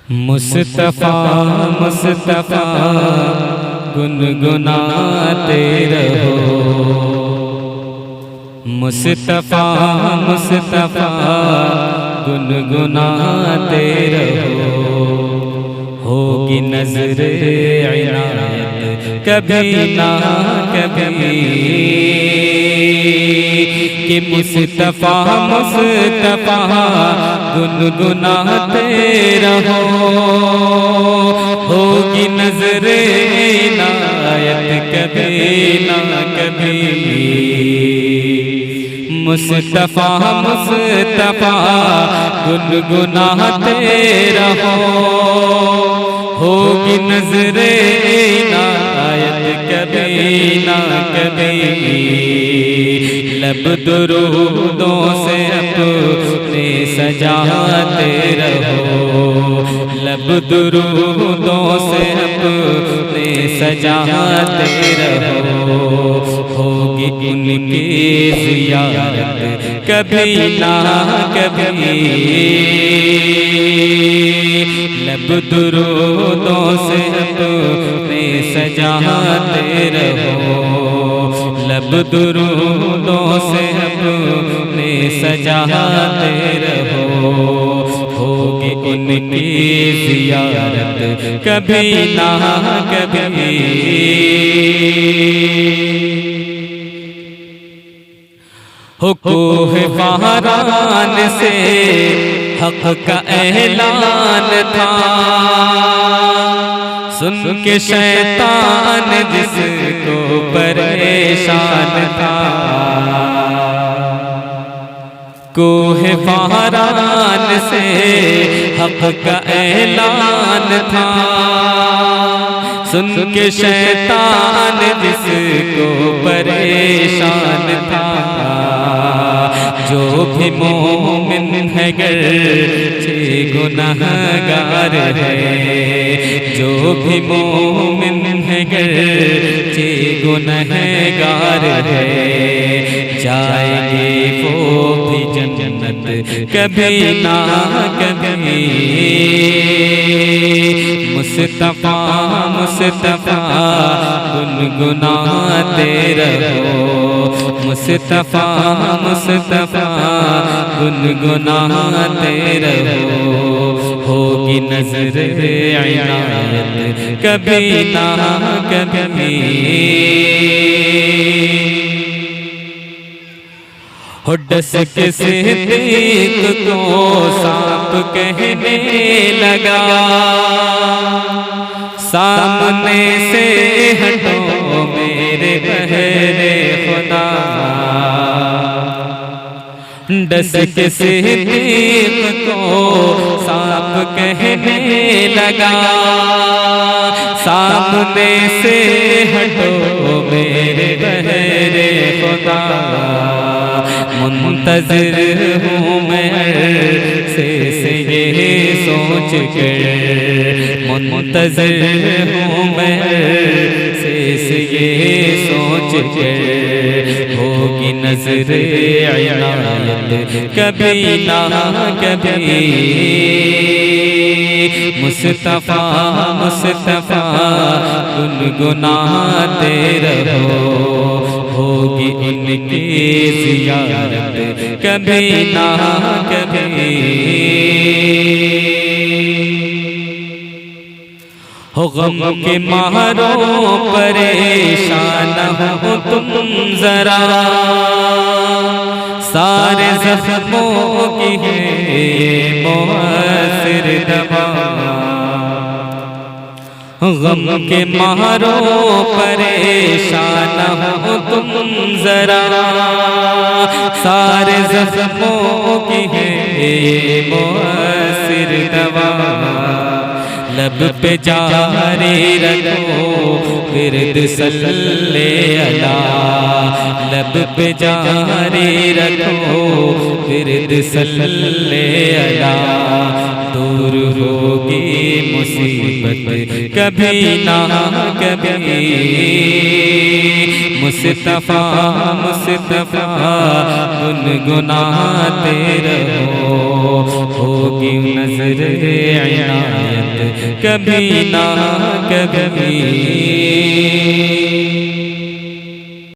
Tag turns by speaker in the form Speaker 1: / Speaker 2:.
Speaker 1: मुस्तफ़ा मुस्तफ़ा गुनगुनाते रहो। मुस्तफ़ा मुस्तफ़ा गुनगुनाते रहो। होगी नज़र इनायत कभी ना कभी कि मुस्तफ़ा मुस्तफ़ा गुनगुनाते रहो। होगी नज़र इनायत कभी ना कभी। मुस्तफ़ा मुस्तफ़ा गुनगुनाते रहो। होगी नज़र इनायत कभी ना कभी। लब दुरूदों से अपने सजाते रहो। लब दुरूदों से अपने सजाते रहो। होगी उनकी ज़ियारत कभी ना कभी। लब दुरूदों से अपने सजाते रहो। लब दुरूदों से अपने सजाते रहो। होगी उनकी ज़ियारत कभी ना कभी। हो कोहे फ़हरान से हक़ का ऐलान था। सुन के शैतान जिसको परेशान था। कोहे फ़हरान से हक़ का ऐलान था। सुन के शैतान जिसको परेशान था। जो भी मोमिन है गर्चे गुनहगार है। जो भी मोमिन है गर्चे गुनहगार है। जाएंगे वो भी जन्नत कभी ना कभी। मुस्तफ़ा मुस्तफ़ा गुनगुनाते रहो। मुस्तफ़ा मुस्तफ़ा गुनगुनाते रहो। होगी नज़र इनायत कभी ना कभी। हो डस के सिद्दीक़ को सांप कहने लगा। सामने से हटो मेरे बहरे खुदा। डस के सिद्दीक़ को सांप कहने लगा। सामने से हटो मेरे बहरे खुदा। मुंतज़िर हूँ मैं अरसे से ये सोच कर। मुंतज़िर हूँ मैं अरसे से ये सोच कर। होगी नज़र इनायत कभी ना कभी। मुस्तफ़ा मुस्तफ़ा गुनगुनाते रहो। होगी उनकी ज़ियारत कभी ना कभी। हो गम के मारो परेशान हो तुम ज़रा। सारे ज़ख्मों की है मुअस्सिर दवा। गम के मारो परेशान हो तुम ज़रा। सारे ज़ख्मों की है मुअस्सिर दवा। लब पे जारी रखो विर्द सल्ले अला। लब पे जारी रखो विर्द सल्ले अला। दूर होगी मुसीबत कभी ना कभी। मुस्तफा मुस्तफा गुनगुनाते रहो, होगी नजर इनायत कभी ना कभी।